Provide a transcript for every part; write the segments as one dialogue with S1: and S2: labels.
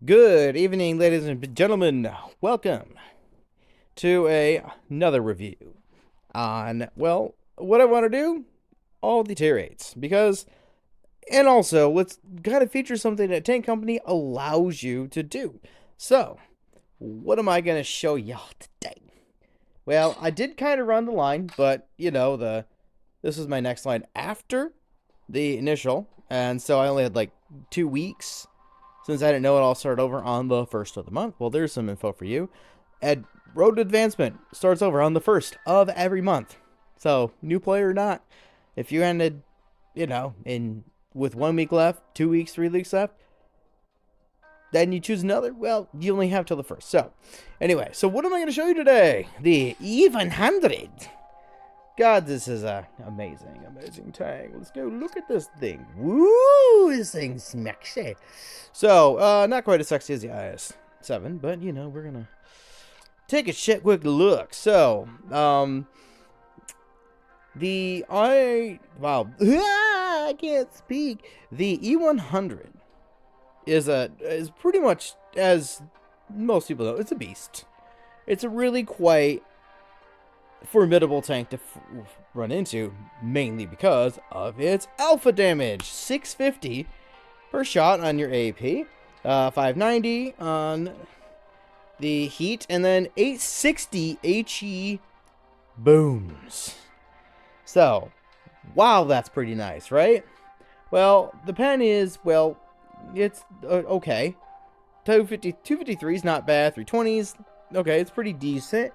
S1: Good evening, ladies and gentlemen. Welcome to another review on, well, what I want to do, all the tier 8s. And also, let's kind of feature something that Tank Company allows you to do. So, what am I going to show y'all today? Well, I did kind of run the line, but, this is my next line after the initial, and so I only had like 2 weeks since I didn't know it all started over on the 1st of the month. Well, there's some info for you. Road to Advancement starts over on the 1st of every month. So, new player or not, if you ended, in with 1 week left, 2 weeks, 3 weeks left, then you choose another, well, you only have till the 1st. So, anyway, so what am I going to show you today? The E100. God, this is a amazing tank. Let's go look at this thing. Woo, this thing's sexy. So, not quite as sexy as the IS-7, but, we're going to take a quick look. So, I can't speak. The E100 is pretty much, as most people know, it's a beast. It's a really quite formidable tank to run into, mainly because of its alpha damage. 650 per shot on your AP, 590 on the heat, and then 860 HE booms. So, wow, that's pretty nice, right? Well, the pen is, well, it's okay. 253 is not bad. 320s, okay, it's pretty decent.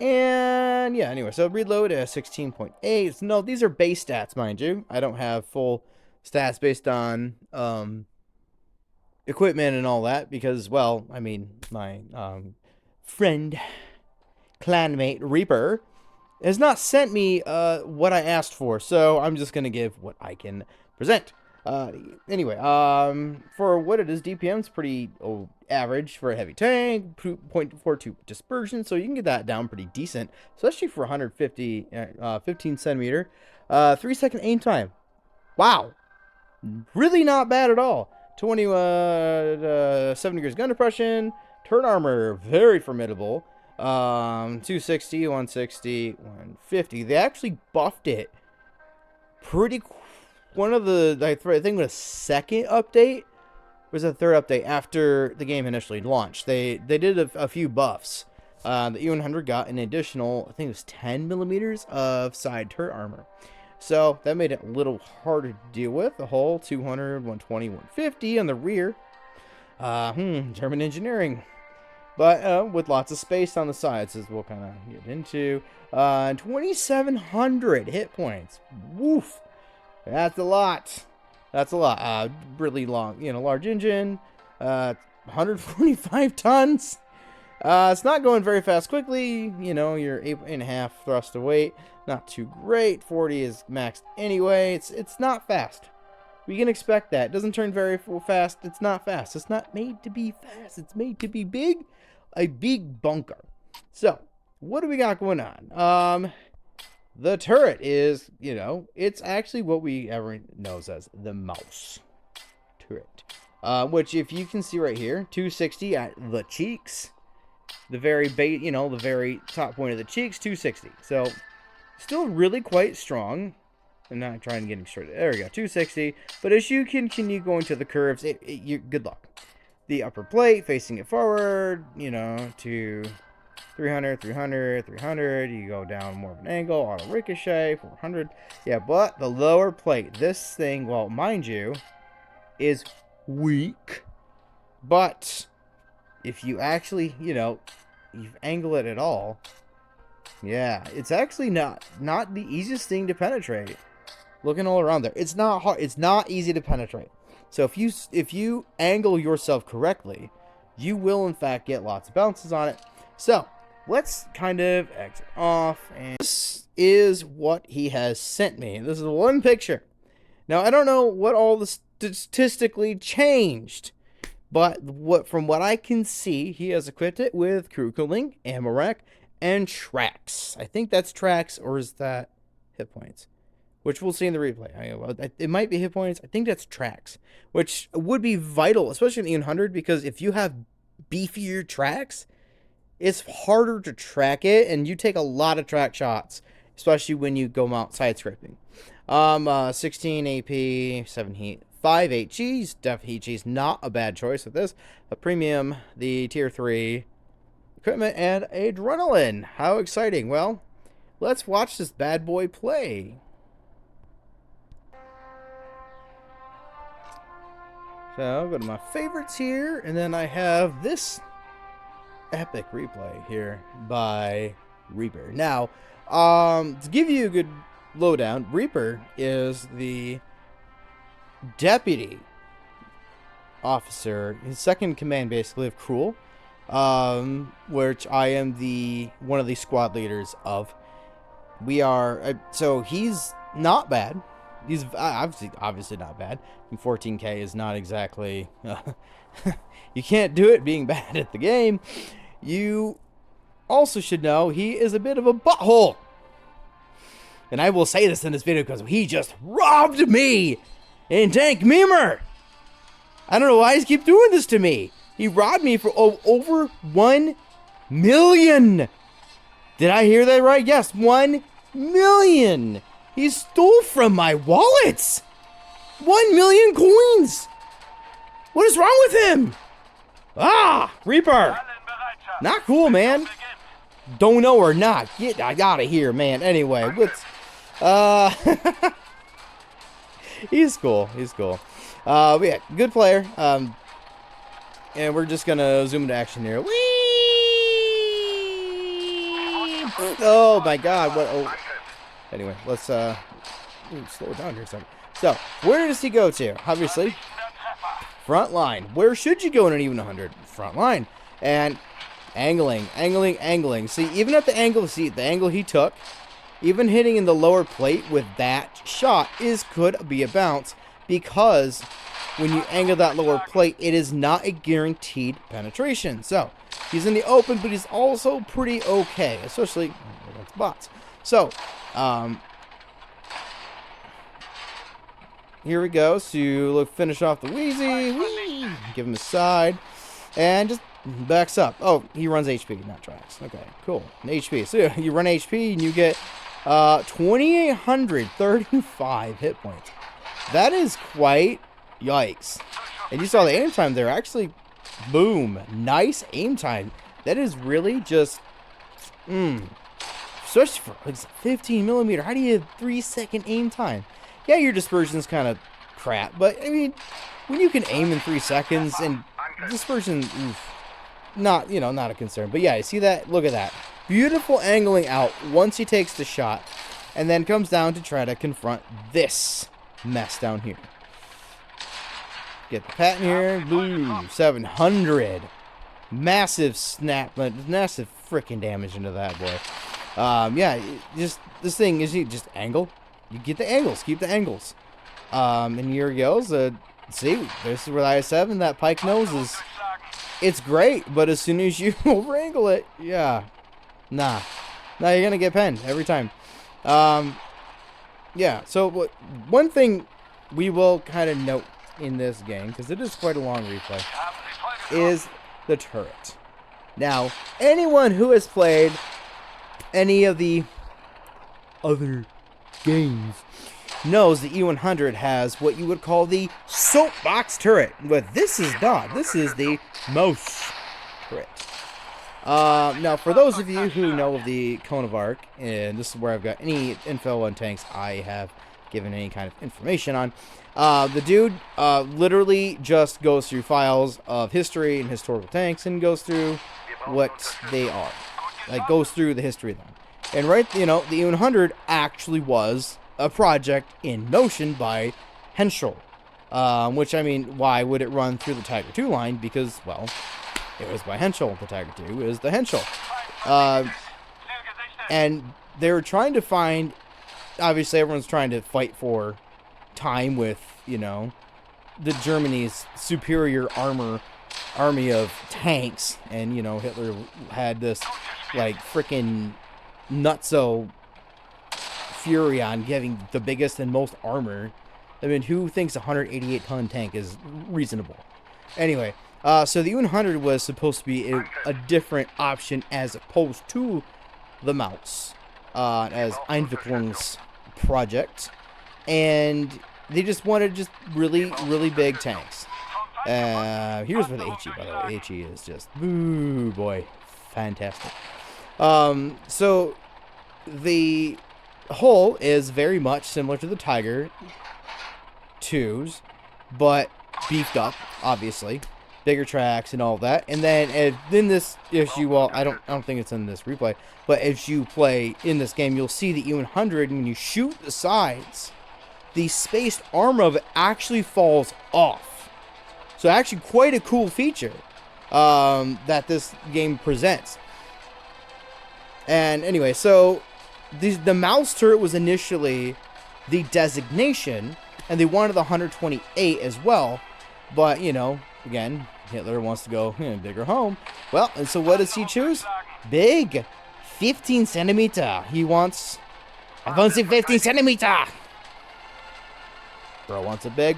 S1: And yeah, anyway, so reload at 16.8. No, these are base stats, mind you. I don't have full stats based on equipment and all that because, well, I mean, my friend, clanmate Reaper has not sent me what I asked for, so I'm just gonna give what I can present. Anyway, for what it is, DPM's pretty average for a heavy tank, 0.42 dispersion, so you can get that down pretty decent, especially for 150, 15 centimeter. 3-second aim time. Wow. Really not bad at all. 7 degrees gun depression. Turn armor, very formidable. 260, 160, 150. They actually buffed it pretty one of the, I think the second update was the third update after the game initially launched. They did a few buffs. The E100 got an additional, I think it was 10 millimeters of side turret armor. So that made it a little harder to deal with. The hull 200, 120, 150 on the rear. German engineering. But with lots of space on the sides, as we'll kind of get into. 2,700 hit points. Woof. That's a lot. Really long, large engine. 145 tons. It's not going very fast quickly. You're 8.5 thrust of weight. Not too great. 40 is maxed anyway. It's not fast. We can expect that. It doesn't turn very fast. It's not fast. It's not made to be fast. It's made to be big. A big bunker. So, what do we got going on? The turret is, it's actually what everyone knows as the mouse turret. Which, if you can see right here, 260 at the cheeks. The very the very top point of the cheeks, 260. So, still really quite strong. I'm not trying to get him straight. There we go, 260. But as you continue going to the curves, good luck. The upper plate, facing it forward, to 300, 300, 300. You go down more of an angle, auto ricochet, 400. Yeah, but the lower plate, this thing, well, mind you, is weak. But if you actually, you angle it at all, yeah, it's actually not the easiest thing to penetrate. Looking all around there, it's not hard. It's not easy to penetrate. So if you angle yourself correctly, you will in fact get lots of bounces on it. So let's kind of exit off, and this is what he has sent me. This is one picture. Now I don't know what all the statistically changed, but from what I can see, he has equipped it with crew cooling, ammo rack, and tracks. I think that's tracks, or is that hit points? which we'll see in the replay. It might be hit points. I think that's tracks, which would be vital, especially in the E100, because if you have beefier tracks, it's harder to track it, and you take a lot of track shots, especially when you go out side scraping. 16 AP, 7 heat, 5 HGs. Def HGs, not a bad choice with this. A premium, the tier 3 equipment, and adrenaline. How exciting. Well, let's watch this bad boy play. So I'll go to my favorites here, and then I have this epic replay here by Reaper. Now, to give you a good lowdown, Reaper is the deputy officer, his second in command basically of Cruel, which I am one of the squad leaders of. We are, so he's not bad. He's obviously not bad. And 14k is not exactly, you can't do it being bad at the game. You also should know he is a bit of a butthole. And I will say this in this video because he just robbed me in Tank Memer. I don't know why he keeps doing this to me. He robbed me for over 1 million. Did I hear that right? Yes, 1 million. He stole from my wallets. 1 million coins. What is wrong with him? Ah, Reaper. Not cool, man. Don't know or not. Get out of here, man. Anyway, what's he's cool. He's cool. But yeah, good player. And we're just gonna zoom into action here. Whee! Oh my God! What? Oh. Anyway, let's slow it down here a second. So, where does he go to? Obviously, front line. Where should you go in an E100? Front line. And angling. See, even at the angle, the angle he took, even hitting in the lower plate with that shot could be a bounce, because when you angle that lower plate, it is not a guaranteed penetration. So, he's in the open, but he's also pretty okay, especially against bots. So, here we go. So, finish off the Wheezy. Whee! Give him a side. And just backs up. Oh, he runs HP, not tracks. Okay, cool. HP. So, you run HP and you get 2,835 hit points. That is quite yikes. And you saw the aim time there. Actually, boom. Nice aim time. That is really just, especially for like 15 millimeter. How do you have 3-second aim time? Yeah, your dispersion's kind of crap, but I mean, when you can aim in 3 seconds and dispersion, not a concern. But yeah, you see that? Look at that. Beautiful angling out once he takes the shot, and then comes down to try to confront this mess down here. Get the pattern here. Blue 700. Massive snap, massive freaking damage into that boy. Yeah, just this thing is you just angle. You get the angles, keep the angles. And here he goes. See, this is where the I7, that pike nose it's great, but as soon as you over angle it, yeah, nah, you're gonna get penned every time. Yeah. So one thing we will kind of note in this game, because it is quite a long replay, is the turret. Now, anyone who has played any of the other games knows the E100 has what you would call the soapbox turret, but this is not. This is the mouse turret. Now, for those of you who know of the Cone of Arc, and this is where I've got any info on tanks I have given any kind of information on, the dude literally just goes through files of history and historical tanks and goes through what they are. Like, goes through the history of them. And right, the E100 actually was a project in motion by Henschel. Which, I mean, why would it run through the Tiger II line? Because, well, it was by Henschel. The Tiger II is the Henschel. And they were trying to find, obviously everyone's trying to fight for time with, the Germany's superior army of tanks. And, Hitler had this, like, freaking nutso Furion having the biggest and most armor. I mean, who thinks a 188-ton tank is reasonable? Anyway, so the E100 was supposed to be a different option as opposed to the Mouse, as Einwicklung's project. And they just wanted really, really big tanks. Here's what the HE, by the way. HE is just, ooh, boy, fantastic. So the hull is very much similar to the Tiger 2s, but beefed up, obviously, bigger tracks and all that. And then in this issue, well, I don't think it's in this replay, but as you play in this game, you'll see the E100, and when you shoot the sides, the spaced armor of it actually falls off. So actually quite a cool feature that this game presents. And anyway, so the Mouse turret was initially the designation, and they wanted the 128 as well. But, you know, again, Hitler wants to go bigger home. Well, and so what does he choose? Big. 15 centimeter. He wants 15 centimeter. Bro wants it big.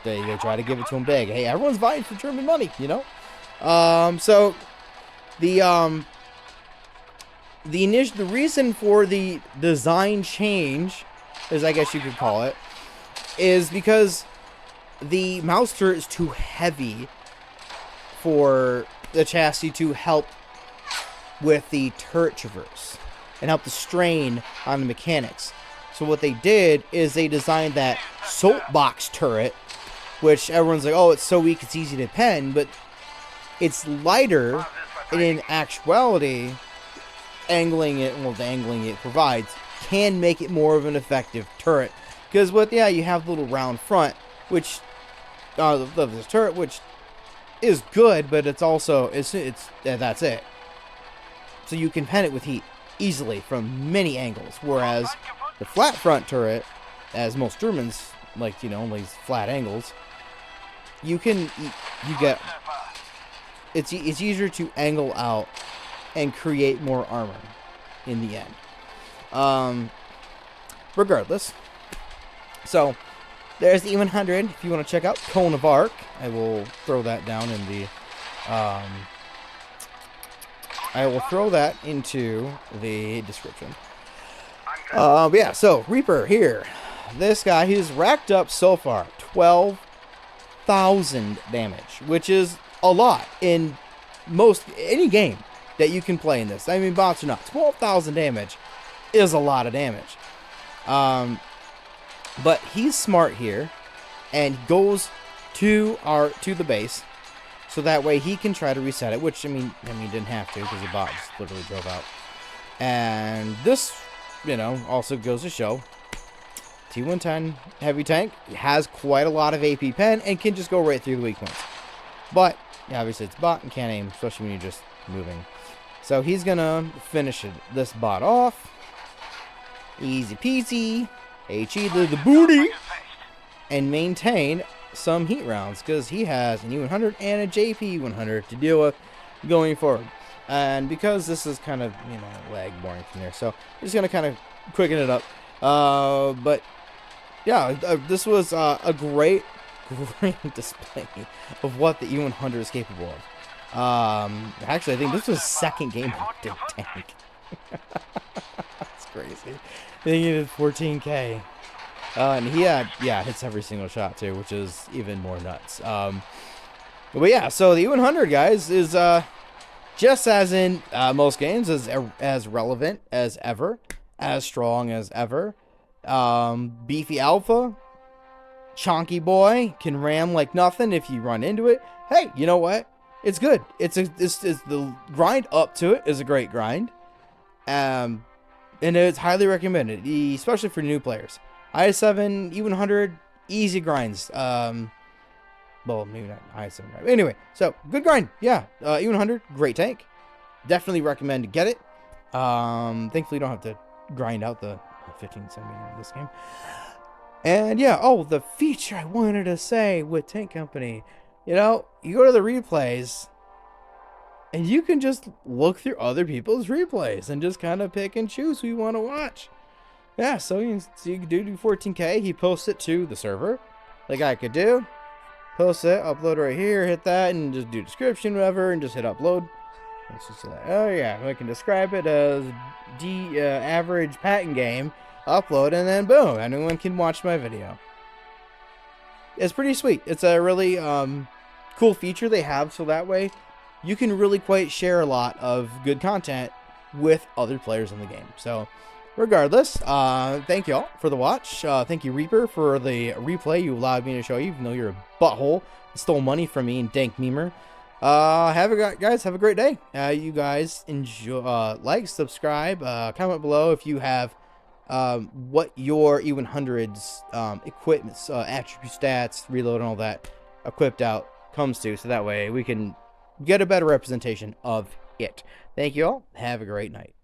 S1: They try to give it to him big. Hey, everyone's vying for German money, you know? So the reason for the design change, as I guess you could call it, is because the Mouse turret is too heavy for the chassis to help with the turret traverse and help the strain on the mechanics. So what they did is they designed that soapbox turret, which everyone's like, oh, it's so weak, it's easy to pen, but it's lighter, and in actuality, the angling it provides can make it more of an effective turret. Because you have the little round front, which of this turret, which is good, but it's also that's it. So you can pen it with heat easily from many angles, whereas the flat front turret, as most Germans like, these flat angles, it's easier to angle out and create more armor in the end. Regardless, so there's the E100. If you want to check out Cone of Arc, I will throw that down in the I will throw that into the description. Yeah, so Reaper here. This guy, he's racked up so far 12,000 damage, which is a lot in any game that you can play in this. I mean, bots or not, 12,000 damage is a lot of damage. But he's smart here and goes to the base, so that way he can try to reset it, which, I mean, didn't have to because the bot just literally drove out. And this, also goes to show T110 heavy tank has quite a lot of AP pen and can just go right through the weak points. But, yeah, obviously it's bot and can't aim, especially when you're just moving. So he's gonna finish this bot off. Easy peasy. HE the booty. And maintain some heat rounds, because he has an E100 and a JP100 to deal with going forward. And because this is kind of, lag boring from there, so I'm just going to kind of quicken it up. But, yeah, this was a great display of what the E100 is capable of. Actually, I think this was second game of the tank. That's crazy. I think he did 14K. And he hits every single shot too, which is even more nuts. But yeah, so the E100, guys, is just as in most games, as relevant as ever, as strong as ever. Beefy alpha, chonky boy, can ram like nothing if you run into it. Hey, you know what? It's good. It's the grind up to it is a great grind. And it's highly recommended, especially for new players. I7, E100, easy grinds. Well, maybe not I7. Anyway, so good grind. Yeah, E100, great tank. Definitely recommend to get it. Thankfully, you don't have to grind out the 15 centimeter in this game. And yeah, the feature I wanted to say with Tank Company, you go to the replays, and you can just look through other people's replays and just kind of pick and choose who you want to watch. Yeah, so you can do 14K. He posts it to the server, like I could do. Post it, upload right here, hit that, and just do description, whatever, and just hit upload. Let's just say, oh yeah, I can describe it as average patent game. Upload, and then boom, anyone can watch my video. It's pretty sweet. It's a really cool feature they have, so that way you can really quite share a lot of good content with other players in the game. So regardless, thank you all for the watch. Thank you, Reaper, for the replay you allowed me to show you, even though you're a butthole and stole money from me and dank memer. Guys, have a great day. You guys enjoy, like, subscribe, comment below if you have what your E100's equipment, attribute stats, reload, and all that equipped out comes to, so that way we can get a better representation of it. Thank you all. Have a great night.